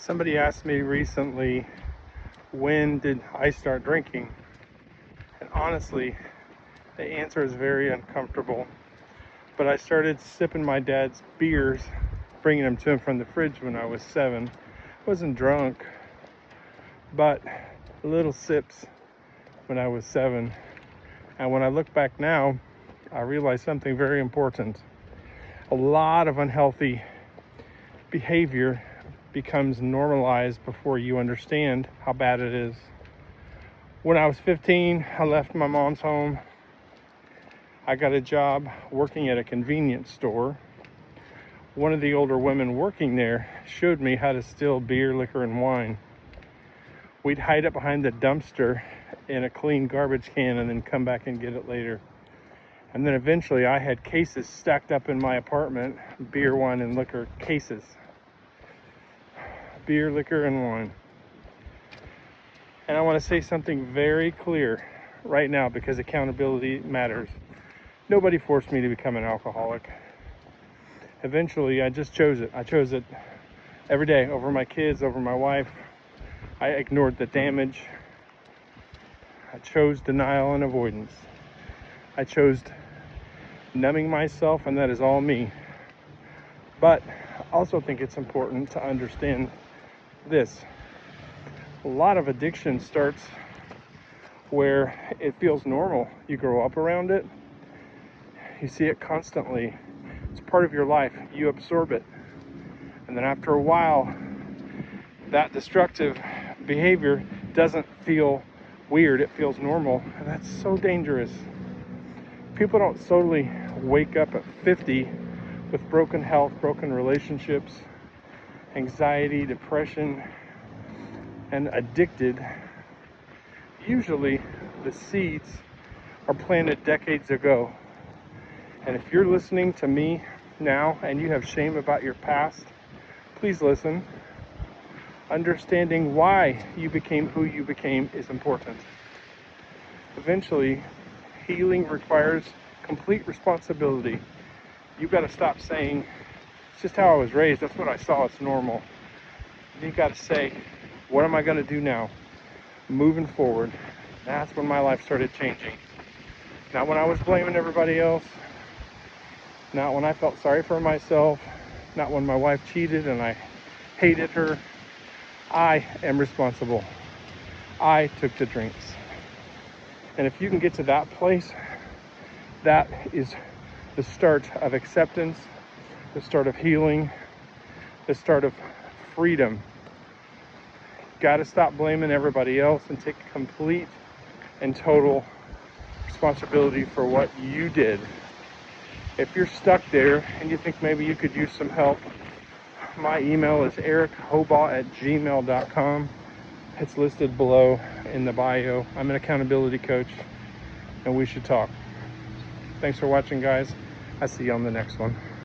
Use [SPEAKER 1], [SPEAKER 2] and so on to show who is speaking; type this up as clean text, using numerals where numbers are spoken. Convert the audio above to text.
[SPEAKER 1] Somebody asked me recently, when did I start drinking? And honestly, the answer is very uncomfortable. But I started sipping my dad's beers, bringing them to him from the fridge when I was 7. I wasn't drunk, but little sips when I was 7. And when I look back now, I realize something very important. A lot of unhealthy behavior becomes normalized before you understand how bad it is. When I was 15, I left my mom's home. I got a job working at a convenience store. One of the older women working there showed me how to steal beer, liquor, and wine. We'd hide it behind the dumpster in a clean garbage can and then come back and get it later. And then eventually I had cases stacked up in my apartment, beer, wine, and liquor cases. Beer, liquor, and wine. And I want to say something very clear right now because accountability matters. Nobody forced me to become an alcoholic. Eventually, I just chose it. I chose it every day over my kids, over my wife. I ignored the damage. I chose denial and avoidance. I chose numbing myself, and that is all me. But I also think it's important to understand this. A lot of addiction starts where it feels normal. You grow up around it. You see it constantly. It's part of your life. You absorb it. And then after a while, that destructive behavior doesn't feel weird. It feels normal. And that's so dangerous. People don't suddenly wake up at 50 with broken health, broken relationships, anxiety, depression, and addicted. Usually the seeds are planted decades ago. And if you're listening to me now and you have shame about your past, please listen. Understanding why you became who you became is important. Eventually, healing requires complete responsibility. You've got to stop saying, it's just how I was raised, that's what I saw, it's normal. You've got to say, what am I going to do now? Moving forward. That's when my life started changing. Not when I was blaming everybody else. Not when I felt sorry for myself. Not when my wife cheated and I hated her. I am responsible. I took the drinks. And if you can get to that place, that is the start of acceptance, the start of healing, the start of freedom. Got to stop blaming everybody else and take complete and total responsibility for what you did. If you're stuck there and you think maybe you could use some help, my email is erichobaugh@gmail.com. It's listed below in the bio. I'm an accountability coach, and we should talk. Thanks for watching, guys. I'll see you on the next one.